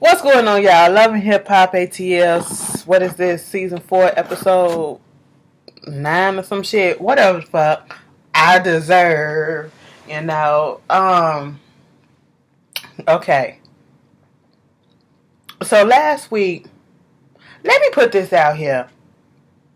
What's going on, y'all? Love and Hip Hop ATS. What is this? Season 4, episode 9 or some shit. Whatever the fuck I deserve. You know. Okay. So last week, let me put this out here.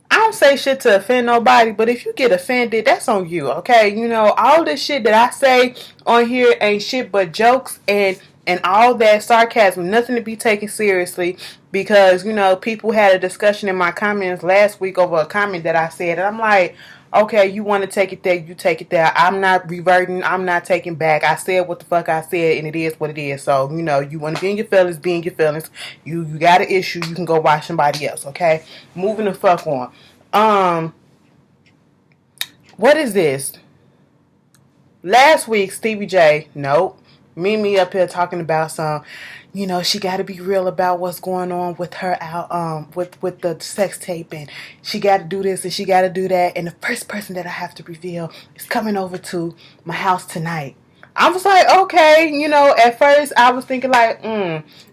I don't say shit to offend nobody, but if you get offended, that's on you, okay? You know, all this shit that I say on here ain't shit but jokes and all that sarcasm, nothing to be taken seriously because, you know, people had a discussion in my comments last week over a comment that I said, and I'm like, okay, you want to take it there, you take it there. I'm not reverting, I'm not taking back. I said what the fuck I said, and it is what it is. So, you know, you want to be in your feelings, be in your feelings. You got an issue, you can go watch somebody else, okay? Moving the fuck on. What is this? Last week, Stevie J, nope. Me up here talking about some, you know, she got to be real about what's going on with her out, with the sex tape, and she got to do this and she got to do that. And the first person that I have to reveal is coming over to my house tonight. I was like, okay, you know, at first I was thinking like,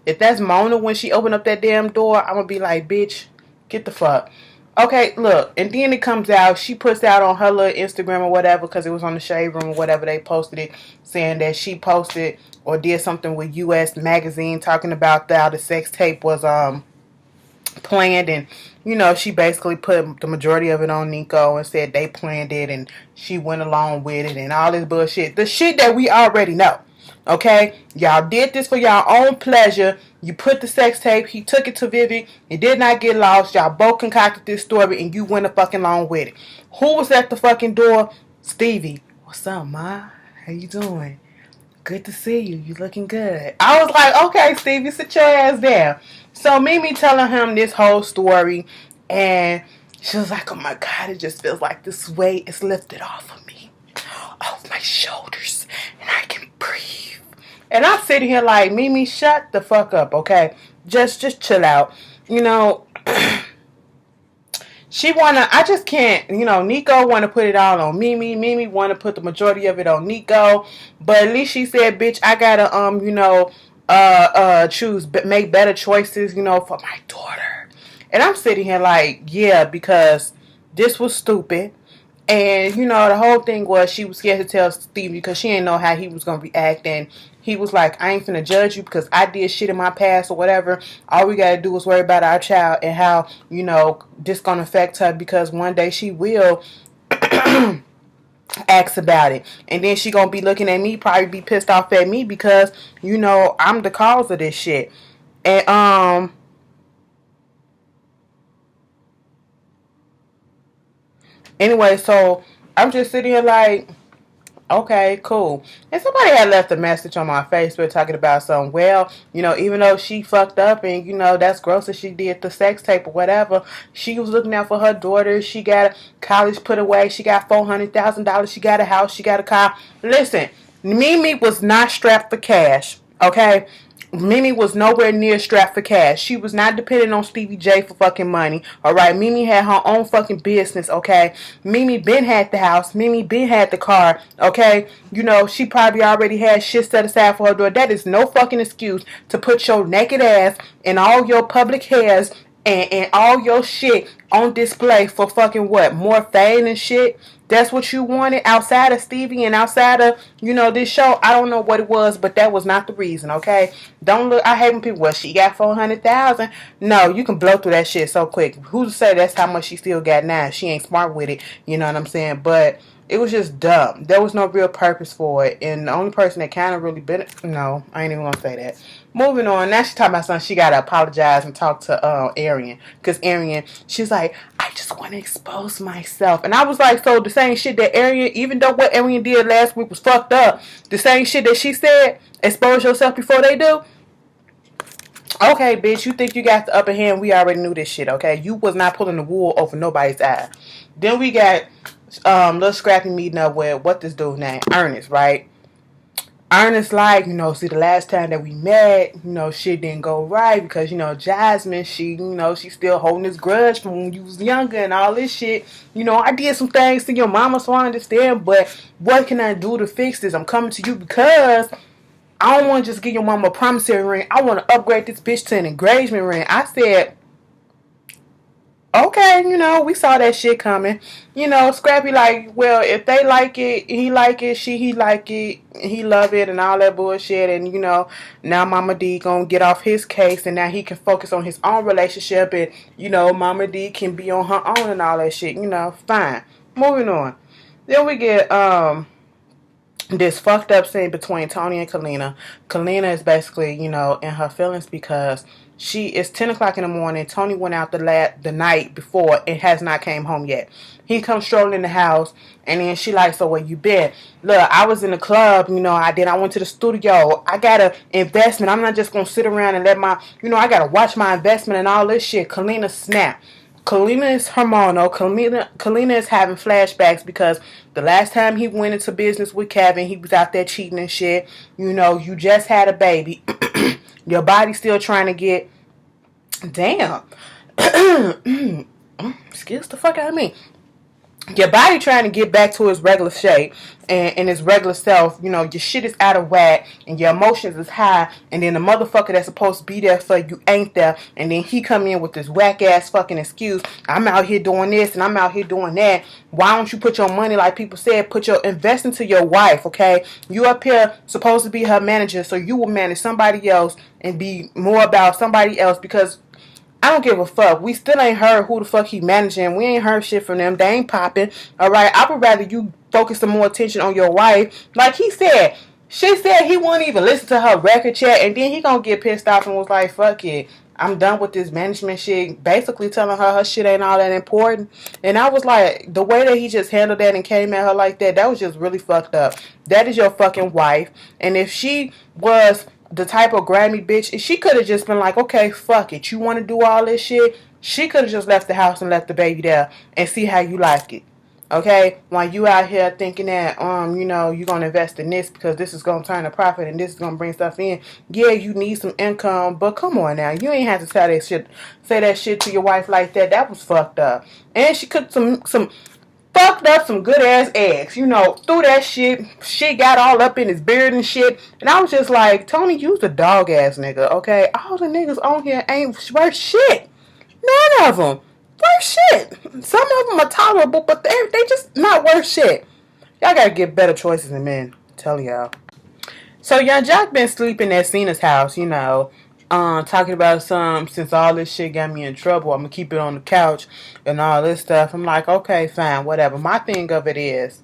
if that's Mona when she opened up that damn door, I'm gonna be like, bitch, get the fuck. Okay, look, and then it comes out, she puts out on her little Instagram or whatever, because it was on the Shade Room or whatever, they posted it, saying that she posted or did something with US Magazine talking about how the sex tape was planned, and, you know, she basically put the majority of it on Nikko and said they planned it and she went along with it and all this bullshit. The shit that we already know. Okay? Y'all did this for y'all own pleasure. You put the sex tape. He took it to Vivi. It did not get lost. Y'all both concocted this story and you went fucking along with it. Who was at the fucking door? Stevie. What's up, ma? How you doing? Good to see you. You looking good. I was like, okay, Stevie, sit your ass down. So Mimi telling him this whole story, and she was like, oh my God, it just feels like this weight is lifted off of me, off my shoulders, and I can breathe. And I'm sitting here like, Mimi, shut the fuck up, okay? Just chill out. You know, I just can't, you know, Nikko wanna put it all on Mimi. Mimi wanna put the majority of it on Nikko. But at least she said, bitch, I gotta, you know, make better choices, you know, for my daughter. And I'm sitting here like, yeah, because this was stupid. And, you know, the whole thing was she was scared to tell Stevie because she didn't know how he was going to react. And he was like, I ain't finna judge you because I did shit in my past or whatever. All we got to do is worry about our child and how, you know, this going to affect her because one day she will ask about it. And then she going to be looking at me, probably be pissed off at me because, you know, I'm the cause of this shit. And, anyway, so I'm just sitting here like, okay, cool. And somebody had left a message on my Facebook talking about something. Well, you know, even though she fucked up and, you know, that's gross that she did the sex tape or whatever, she was looking out for her daughter. She got college put away. She got $400,000. She got a house. She got a car. Listen, Mimi was not strapped for cash, okay? Mimi was nowhere near strapped for cash. She was not dependent on Stevie J for fucking money. Alright, Mimi had her own fucking business, okay? Mimi been had the house. Mimi been had the car, okay? You know, she probably already had shit set aside for her door. That is no fucking excuse to put your naked ass and all your public hairs and all your shit on display for fucking what? More fame and shit? That's what you wanted outside of Stevie and outside of, you know, this show. I don't know what it was, but that was not the reason, okay? Don't look, I hate when people, well, she got 400,000. No, you can blow through that shit so quick. Who's to say that's how much she still got now? She ain't smart with it, you know what I'm saying? But it was just dumb. There was no real purpose for it. And the only person that kind of really been, no, I ain't even gonna say that. Moving on. Now she's talking about something. She gotta apologize and talk to Arian. Because Arian, she's like, I just want to expose myself. And I was like, so the same shit that Arian, even though what Arian did last week was fucked up, the same shit that she said, expose yourself before they do. Okay, bitch, you think you got the upper hand. We already knew this shit, okay? You was not pulling the wool over nobody's eye. Then we got little Scrappy meeting up with, what this dude's name? Ernest, right? Ernest, like, you know, see, the last time that we met, you know, shit didn't go right because, you know, Jasmine, she, you know, she's still holding this grudge from when you was younger and all this shit. You know, I did some things to your mama, so I understand, but what can I do to fix this? I'm coming to you because I don't want to just give your mama a promissory ring. I want to upgrade this bitch to an engagement ring. I said, okay, we saw that shit coming. Scrappy like, well, if they like it, he like it, he like it, he love it, and all that bullshit. And, now Momma Dee gonna get off his case, and now he can focus on his own relationship, and, Momma Dee can be on her own and all that shit. Fine. Moving on. Then we get, this fucked up scene between Tony and Kalina. Kalina is basically, in her feelings because it's 10 o'clock in the morning. Tony went out the night before and has not came home yet. He comes strolling in the house, and then she like, so where you been? Look, I was in the club, I went to the studio. I got an investment. I'm not just going to sit around and let I got to watch my investment and all this shit. Kalina snapped. Kalina is hormonal. Kalina is having flashbacks because the last time he went into business with Kevin, he was out there cheating and shit. You just had a baby. Your body's still trying to get... Damn. Excuse the fuck out of me. Your body trying to get back to its regular shape and its regular self. Your shit is out of whack and your emotions is high, and then the motherfucker that's supposed to be there for you ain't there, and then he come in with this whack ass fucking excuse. I'm out here doing this and I'm out here doing that. Why don't you put your money, like people said, invest into your wife, okay? You up here supposed to be her manager, so you will manage somebody else and be more about somebody else, because I don't give a fuck. We still ain't heard who the fuck he managing. We ain't heard shit from them. They ain't popping. Alright, I would rather you focus some more attention on your wife. Like he said, she said he won't even listen to her record chat, and then he gonna get pissed off and was like, fuck it, I'm done with this management shit. Basically telling her shit ain't all that important. And I was like, the way that he just handled that and came at her like that was just really fucked up. That is your fucking wife. And if she was the type of Grammy bitch, she could have just been like, okay, fuck it, you want to do all this shit? She could have just left the house and left the baby there and see how you like it. Okay, while you out here thinking that you're gonna invest in this because this is gonna turn a profit and this is gonna bring stuff in. Yeah, you need some income, but come on now, you ain't have to say that shit to your wife like that. That was fucked up. And she cooked some fucked up some good ass eggs, threw that shit got all up in his beard and shit, and I was just like, Tony, you's a dog ass nigga, okay? All the niggas on here ain't worth shit. None of them worth shit. Some of them are tolerable, but they just not worth shit. Y'all gotta get better choices than men, I'm telling y'all. So young Joc been sleeping at Cena's house, talking about since all this shit got me in trouble, I'm gonna keep it on the couch and all this stuff. I'm like, okay, fine, whatever. My thing of it is,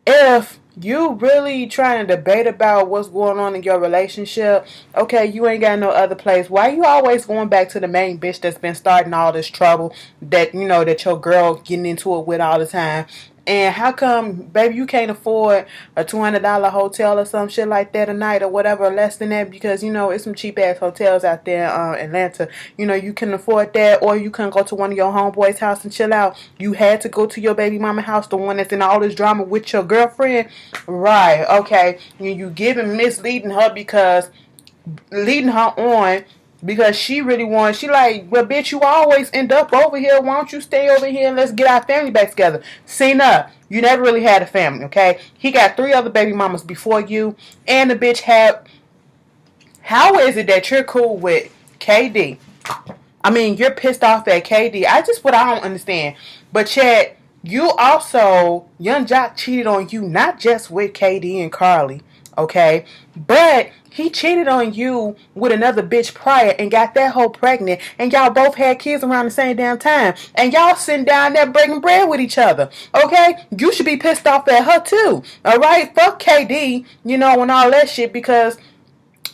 if you really trying to debate about what's going on in your relationship, okay, you ain't got no other place. Why you always going back to the main bitch that's been starting all this trouble that that your girl getting into it with all the time? And how come, baby, you can't afford a $200 hotel or some shit like that a night or whatever, less than that? Because, it's some cheap-ass hotels out there in Atlanta. You can afford that, or you can go to one of your homeboys' house and chill out. You had to go to your baby mama house, the one that's in all this drama with your girlfriend. Right, okay. You giving misleading her because, leading her on because she really wants, she like, well, bitch, you always end up over here. Why don't you stay over here and let's get our family back together? Cena, you never really had a family, okay? He got 3 other baby mamas before you, and the bitch had... How is it that you're cool with KD? I mean, you're pissed off at KD. What I don't understand. But Chad, you also, young Joc cheated on you, not just with KD and Carly, okay? But he cheated on you with another bitch prior and got that hoe pregnant, and y'all both had kids around the same damn time, and y'all sitting down there breaking bread with each other, okay? You should be pissed off at her too, alright? Fuck KD, and all that shit, because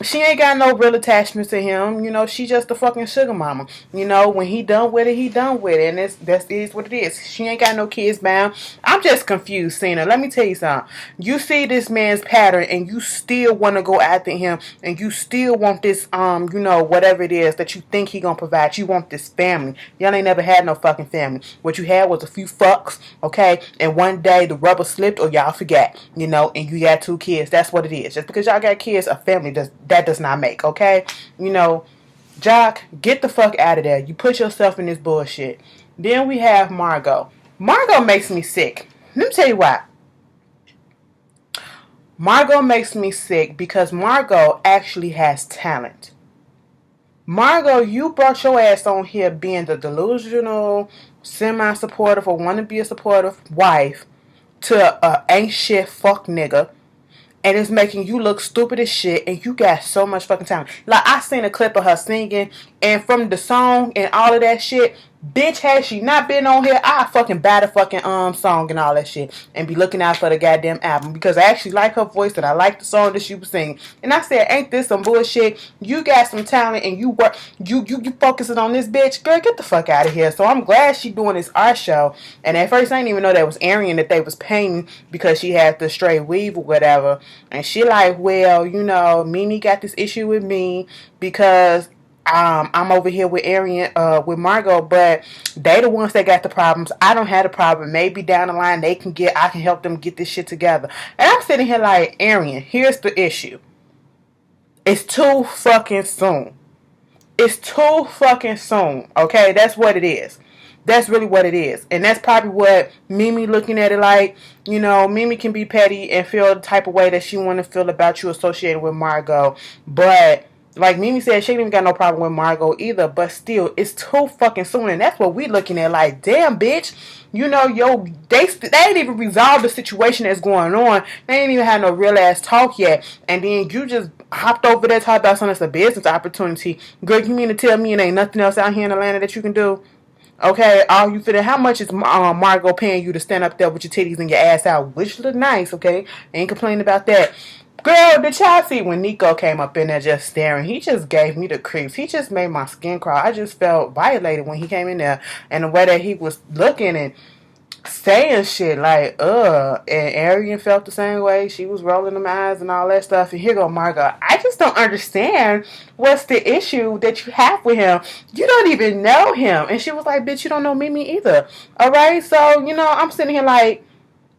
she ain't got no real attachment to him. She just a fucking sugar mama. When he done with it, he done with it. And that's what it is. She ain't got no kids bound. I'm just confused, Cena. Let me tell you something. You see this man's pattern and you still want to go after him, and you still want this, whatever it is that you think he gonna provide. You want this family. Y'all ain't never had no fucking family. What you had was a few fucks, okay? And one day the rubber slipped or y'all forgot, and you got 2 kids. That's what it is. Just because y'all got kids, a family does not make, okay? Joc, get the fuck out of there. You put yourself in this bullshit. Then we have Margo. Margo makes me sick. Let me tell you why. Margo makes me sick because Margo actually has talent. Margo, you brought your ass on here being the delusional, semi-supportive, or want to be a supportive wife to a ain't shit fuck nigga, and it's making you look stupid as shit, and you got so much fucking talent. Like, I seen a clip of her singing, and from the song and all of that shit, bitch, had she not been on here, I fucking buy the fucking song and all that shit, and be looking out for the goddamn album, because I actually like her voice, and I like the song that she was singing. And I said, ain't this some bullshit? You got some talent, and you work, you focusing on this bitch, girl, get the fuck out of here. So I'm glad she doing this art show. And at first I didn't even know that was Arian that they was painting, because she had the straight weave or whatever. And she like, well, you know, Mimi got this issue with me because I'm over here with Arian, with Margo, but they the ones that got the problems. I don't have the problem. Maybe down the line I can help them get this shit together. And I'm sitting here like, Arian, here's the issue. It's too fucking soon. It's too fucking soon. Okay, that's what it is. That's really what it is. And that's probably what Mimi looking at it like. You know, Mimi can be petty and feel the type of way that she want to feel about you associated with Margo. But like Mimi said, she ain't even got no problem with Margo either. But still, it's too fucking soon. And that's what we looking at like, damn, bitch. You know, they ain't even resolved the situation that's going on. They ain't even had no real ass talk yet. And then you just hopped over there talking about something that's a business opportunity. Girl, you mean to tell me it ain't nothing else out here in Atlanta that you can do? Okay, all you fit in. How much is Margo paying you to stand up there with your titties and your ass out, which look nice? Okay, ain't complaining about that. Girl, did y'all see when Nikko came up in there just staring? He just gave me the creeps. He just made my skin crawl. I just felt violated when he came in there, and the way that he was looking and saying shit like, and Arian felt the same way. She was rolling them eyes and all that stuff. And here go Margo. I just don't understand what's the issue that you have with him. You don't even know him. And she was like, bitch, you don't know Mimi either. Alright, so, you know, I'm sitting here like,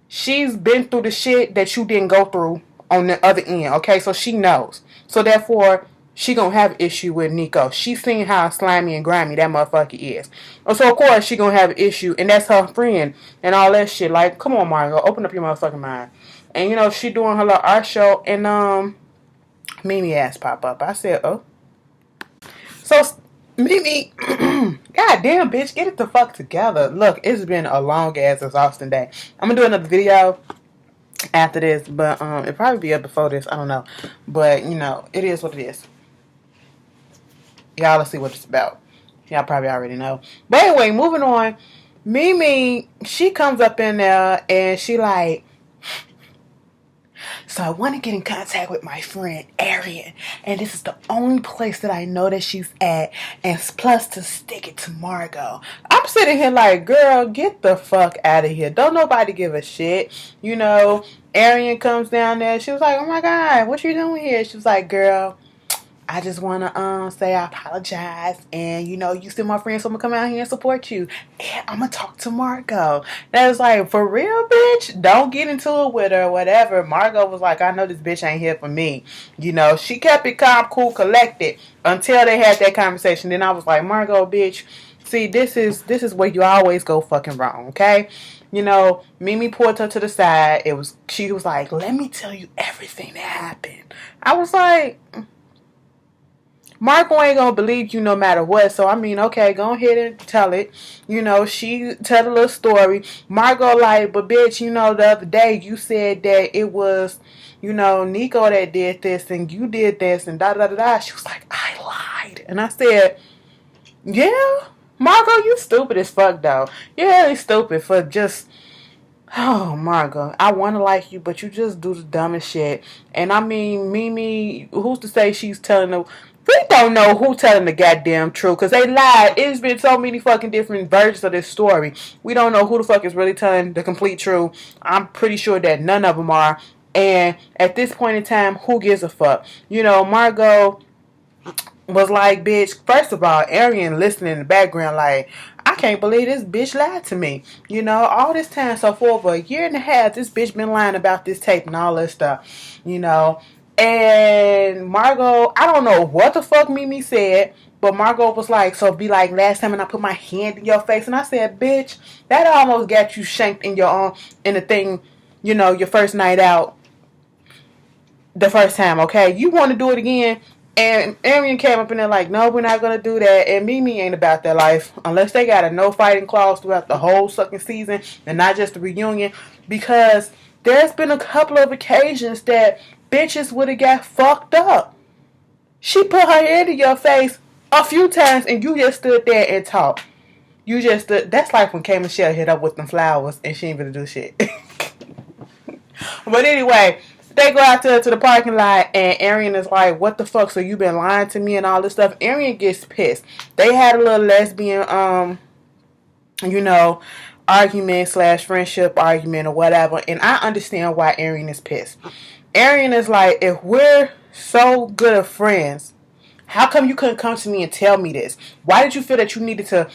she's been through the shit that you didn't go through on the other end. Okay, so she knows. So therefore, she gonna have an issue with Nikko. She seen how slimy and grimy that motherfucker is. So of course she gonna have an issue, and that's her friend and all that shit. Like, come on, Margo, open up your motherfucking mind. And you know, she doing her little art show, and Mimi ass pop up. I said, oh. So Mimi, goddamn bitch, get it the fuck together. Look, it's been a long ass exhausting day. I'm gonna do another video after this, but it'll probably be up before this. I don't know, but you know, it is what it is. Y'all, let's see what it's about. Y'all probably already know. But anyway, moving on. Mimi, she comes up in there and she like, so I want to get in contact with my friend Arian, and this is the only place that I know that she's at, and plus to stick it to Margo. I'm sitting here like, girl, get the fuck out of here. Don't nobody give a shit. You know, Arian comes down there. She was like, oh my God, what you doing here? She was like, girl, I just want to say I apologize, and you know, you still my friend, so I'm gonna come out here and support you, and I'm gonna talk to Margo. That was like, for real, bitch, don't get into it with her or whatever. Margo was like, I know this bitch ain't here for me. You know, she kept it calm, cool, collected until they had that conversation. Then I was like, Margo, bitch, see, this is where you always go fucking wrong, okay? You know, Mimi pulled her to the side. She was like, let me tell you everything that happened. I was like, Margo ain't gonna believe you no matter what. So I mean, okay, go ahead and tell it. You know, she tell a little story. Margo like, but bitch, you know, the other day you said that it was, you know, Nikko that did this and you did this and da da da da. She was like, I lied. And I said, yeah, Margo, you stupid as fuck though. You're really stupid for just, oh, Margo, I want to like you, but you just do the dumbest shit. And I mean, Mimi, who's to say she's telling the... We don't know who telling the goddamn truth, because they lied. It's been so many fucking different versions of this story. We don't know who the fuck is really telling the complete truth. I'm pretty sure that none of them are. And at this point in time, who gives a fuck? You know, Margo was like, bitch, first of all, Arian listening in the background like, I can't believe this bitch lied to me. You know, all this time, so for over a year and a half, this bitch been lying about this tape and all that stuff. You know, and Margo, I don't know what the fuck Mimi said, but Margo was like, so be like last time and I put my hand in your face. And I said, bitch, that almost got you shanked in your in the thing, you know, your first night out. the first time, okay? You want to do it again. And Arian came up in there like, no, we're not going to do that. And Mimi ain't about that life. Unless they got a no fighting clause throughout the whole fucking season and not just the reunion. Because there's been a couple of occasions that bitches would have got fucked up. She put her hand in your face a few times and you just stood there and talked. You just stood. That's like when K Michelle hit up with them flowers and she ain't gonna do shit. But anyway, they go out to the parking lot and Arian is like, what the fuck? So you been lying to me and all this stuff? Arian gets pissed. They had a little lesbian, argument / friendship argument or whatever. And I understand why Arian is pissed. Arian is like, if we're so good of friends, how come you couldn't come to me and tell me this? Why did you feel that you needed to,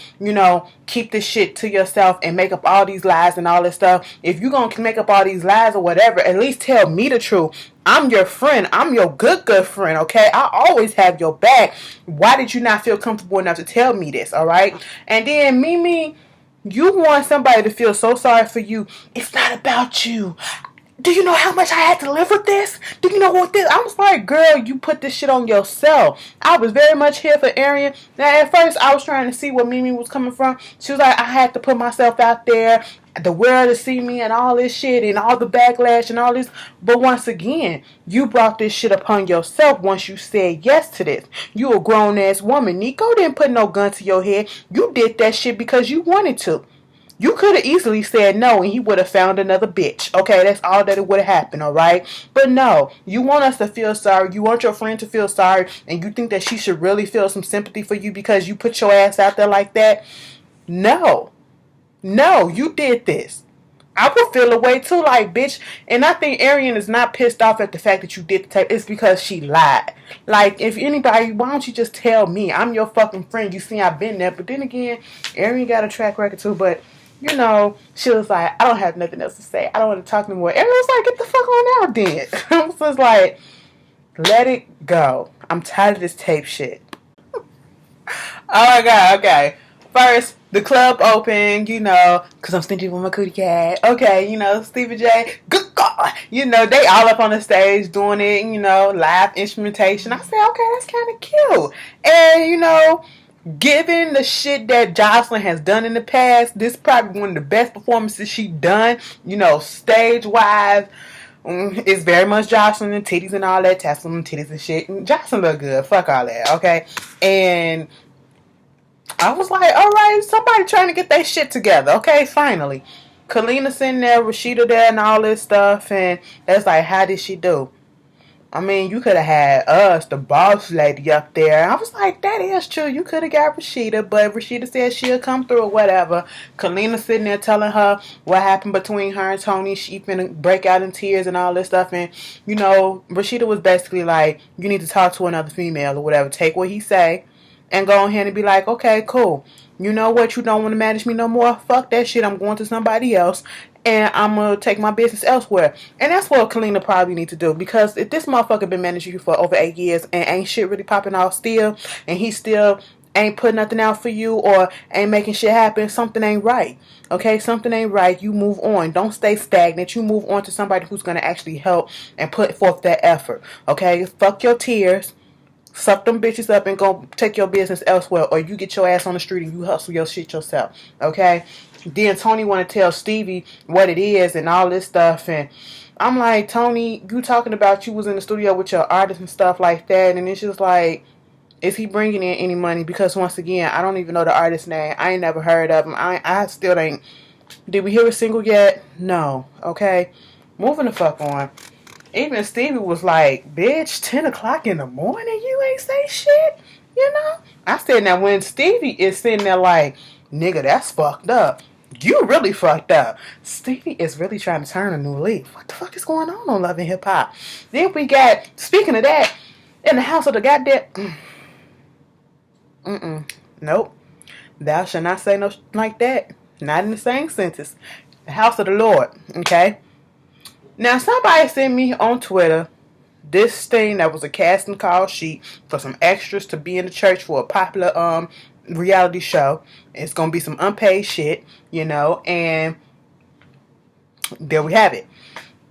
keep this shit to yourself and make up all these lies and all this stuff? If you're going to make up all these lies or whatever, at least tell me the truth. I'm your friend. I'm your good friend, okay? I always have your back. Why did you not feel comfortable enough to tell me this, all right? And then Mimi, you want somebody to feel so sorry for you. It's not about you. Do you know how much I had to live with this? Do you know what this? I was like, girl, you put this shit on yourself. I was very much here for Arian. Now, at first, I was trying to see where Mimi was coming from. She was like, I had to put myself out there, the world to see me and all this shit and all the backlash and all this. But once again, you brought this shit upon yourself once you said yes to this. You a grown-ass woman. Nikko didn't put no gun to your head. You did that shit because you wanted to. You could have easily said no and he would have found another bitch. Okay, that's all that it would have happened, alright? But no, you want us to feel sorry. You want your friend to feel sorry. And you think that she should really feel some sympathy for you because you put your ass out there like that? No. No, you did this. I would feel a way too, like, bitch. And I think Arian is not pissed off at the fact that you did the tape. It's because she lied. Like, if anybody, why don't you just tell me? I'm your fucking friend. You see, I've been there. But then again, Arian got a track record too, but she was like, I don't have nothing else to say. I don't want to talk anymore. And I was like, get the fuck on out then. I was just like, let it go. I'm tired of this tape shit. Oh my god, okay. First, the club open, because I'm stingy with my cootie cat. Okay, Stevie J, good God. They all up on the stage doing it, live instrumentation. I said, okay, that's kind of cute. And, given the shit that Joseline has done in the past, this is probably one of the best performances she done, stage-wise. It's very much Joseline and titties and all that, tassels and titties and shit. And Joseline look good. Fuck all that, okay? And I was like, alright, somebody trying to get their shit together, okay? Finally. Kalina sitting there, Rashida there and all this stuff, and that's like, how did she do? I mean, you could have had us, the boss lady, up there. I was like, that is true. You could have got Rashida, but Rashida said she'll come through or whatever. Kalina sitting there telling her what happened between her and Tony. She finna break out in tears and all this stuff. And, Rashida was basically like, you need to talk to another female or whatever. Take what he say and go ahead and be like, okay, cool. You know what? You don't want to manage me no more? Fuck that shit. I'm going to somebody else. And I'm going to take my business elsewhere. And that's what Kalina probably need to do. Because if this motherfucker been managing you for over 8 years and ain't shit really popping off still, and he still ain't putting nothing out for you or ain't making shit happen, something ain't right. Okay? Something ain't right. You move on. Don't stay stagnant. You move on to somebody who's going to actually help and put forth that effort. Okay? Fuck your tears. Suck them bitches up and go take your business elsewhere, or you get your ass on the street and you hustle your shit yourself. Okay? Then Tony want to tell Stevie what it is and all this stuff, and I'm like, Tony, you talking about you was in the studio with your artists and stuff like that, and it's just like, is he bringing in any money? Because once again, I don't even know the artist name. I ain't never heard of him. I still ain't. Did we hear a single yet? No. Okay? Moving the fuck on. Even Stevie was like, bitch, 10 o'clock in the morning, you ain't say shit? I said, now when Stevie is sitting there like, nigga, that's fucked up. You really fucked up. Stevie is really trying to turn a new leaf. What the fuck is going on Love and Hip Hop? Then we got, speaking of that, in the house of the goddamn... Nope. Thou shalt not say no like that. Not in the same sentence. The house of the Lord. Okay? Now, somebody sent me on Twitter this thing that was a casting call sheet for some extras to be in the church for a popular reality show. It's going to be some unpaid shit, and there we have it.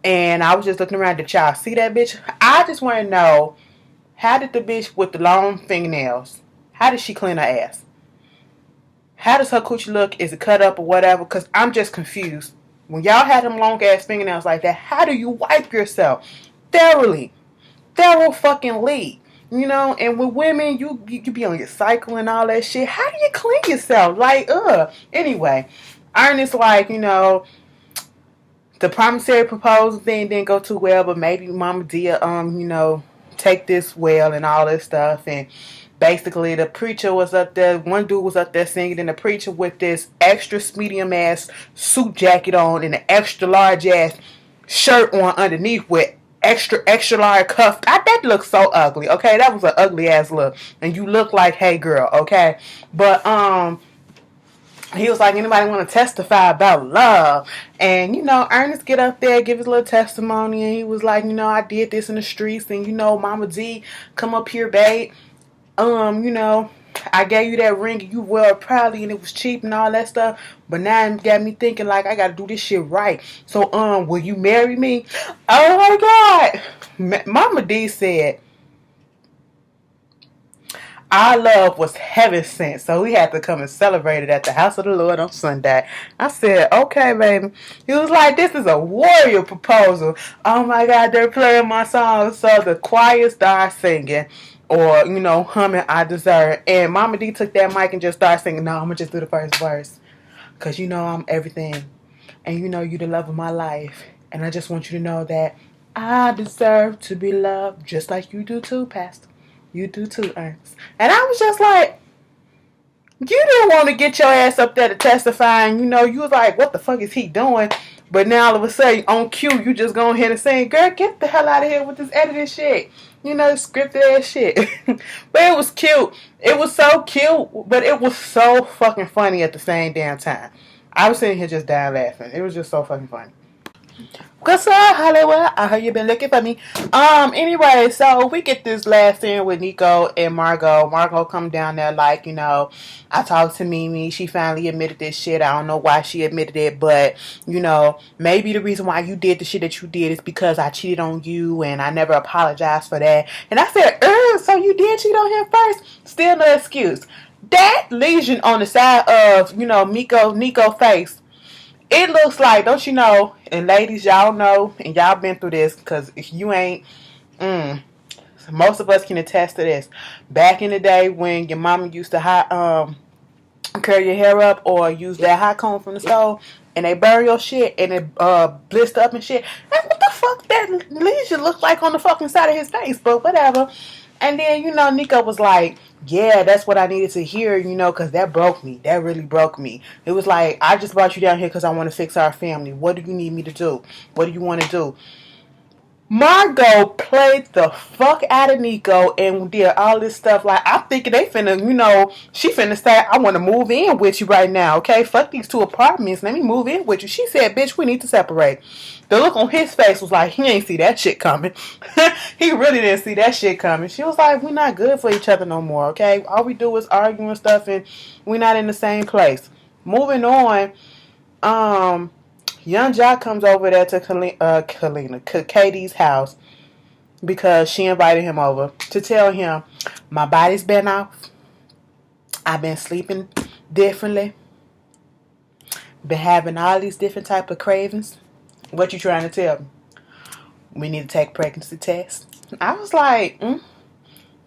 And I was just looking around. Did y'all see that bitch? I just want to know, how did the bitch with the long fingernails, how did she clean her ass? How does her coochie look? Is it cut up or whatever? Because I'm just confused. When y'all had them long ass fingernails like that, how do you wipe yourself? Thoroughly. Thorough fucking lead. You know, and with women, you be on your cycle and all that shit. How do you clean yourself? Like, Anyway, Ernest, like, you know, the promissory proposal thing didn't go too well, but maybe Momma Dee, you know, take this well and all this stuff. And basically, the preacher was up there. One dude was up there singing, and the preacher with this extra medium ass suit jacket on and an extra large ass shirt on underneath with extra large cuff. That looks so ugly. Okay, that was an ugly ass look, and you look like, hey girl. Okay, but he was like, anybody want to testify about love? And, you know, Ernest get up there, give his little testimony, and he was like, you know, I did this in the streets, and, you know, Momma Dee, come up here, babe. You know, I gave you that ring, and you wore it proudly, and it was cheap and all that stuff, but now it got me thinking, like, I gotta do this shit right. So, will you marry me? Oh, my God. Momma Dee said, our love was heaven sent, so we had to come and celebrate it at the house of the Lord on Sunday. I said, okay, baby. He was like, this is a warrior proposal. Oh my God, they're playing my song. So the choir started singing, or, you know, humming I Deserve. And Momma Dee took that mic and just started singing, no, I'm going to just do the first verse. Because you know I'm everything. And you know you the love of my life. And I just want you to know that I deserve to be loved just like you do too, Pastor. You do too, Ernest. And I was just like, you didn't want to get your ass up there to testify, and you know, you was like, what the fuck is he doing? But now all of a sudden, on cue, you just go ahead and say, girl, get the hell out of here with this editing shit. You know, scripted ass shit. But it was cute. It was so cute, but it was so fucking funny at the same damn time. I was sitting here just dying laughing. It was just so fucking funny. What's up, Hollywood? I heard you been looking for me. Anyway, so we get this last scene with Nikko and Margo. Margo come down there like, you know, I talked to Mimi. She finally admitted this shit. I don't know why she admitted it, but, you know, maybe the reason why you did the shit that you did is because I cheated on you and I never apologized for that. And I said, so you did cheat on him first? Still no excuse. That lesion on the side of, you know, Nikko face, it looks like, don't you know, and ladies, y'all know, and y'all been through this, because if you ain't, most of us can attest to this. Back in the day when your mama used to curl your hair up or use that hot comb from the stove, and they burn your shit, and it blister up and shit, that's what the fuck that lesion looked like on the fucking side of his face, but whatever. And then, you know, Nikko was like, yeah, that's what I needed to hear, you know, because that broke me. That really broke me. It was like, I just brought you down here because I want to fix our family. What do you need me to do? What do you want to do? Margo played the fuck out of Nikko and did all this stuff. Like, I'm thinking they finna, you know, she finna say, I want to move in with you right now, okay? Fuck these 2 apartments. Let me move in with you. She said, bitch, we need to separate. The look on his face was like, he ain't see that shit coming. He really didn't see that shit coming. She was like, we're not good for each other no more, okay? All we do is argue and stuff, and we're not in the same place. Moving on, young Joc comes over there to Katie's house because she invited him over to tell him, my body's been off. I've been sleeping differently. Been having all these different type of cravings. What you trying to tell me? We need to take pregnancy tests. I was like,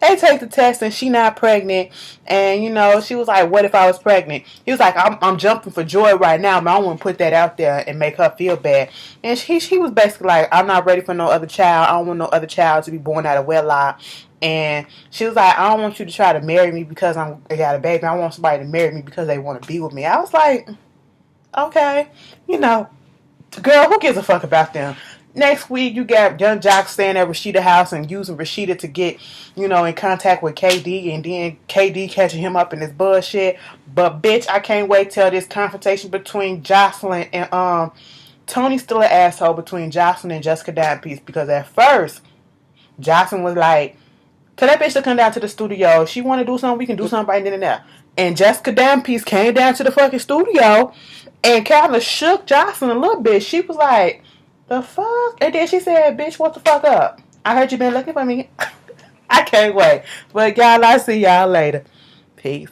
They take the test and she not pregnant. And, you know, she was like, what if I was pregnant? He was like, I'm jumping for joy right now, but I don't want to put that out there and make her feel bad. And she was basically like, I'm not ready for no other child. I don't want no other child to be born out of wedlock. And she was like, I don't want you to try to marry me because I got a baby. I want somebody to marry me because they want to be with me. I was like, okay, you know, girl, who gives a fuck about them? Next week, you got young Joc staying at Rashida's house and using Rashida to get, you know, in contact with KD, and then KD catching him up in this bullshit. But bitch, I can't wait till this confrontation between Joseline and Tony's still an asshole between Joseline and Jessica Dimepiece, because at first Joseline was like, tell that bitch to come down to the studio. If she want to do something, we can do something right then and there. And Jessica Dimepiece came down to the fucking studio and kind of shook Joseline a little bit. She was like, The fuck? And then she said, bitch, what the fuck up? I heard you been looking for me. I can't wait. But y'all, I'll see y'all later. Peace.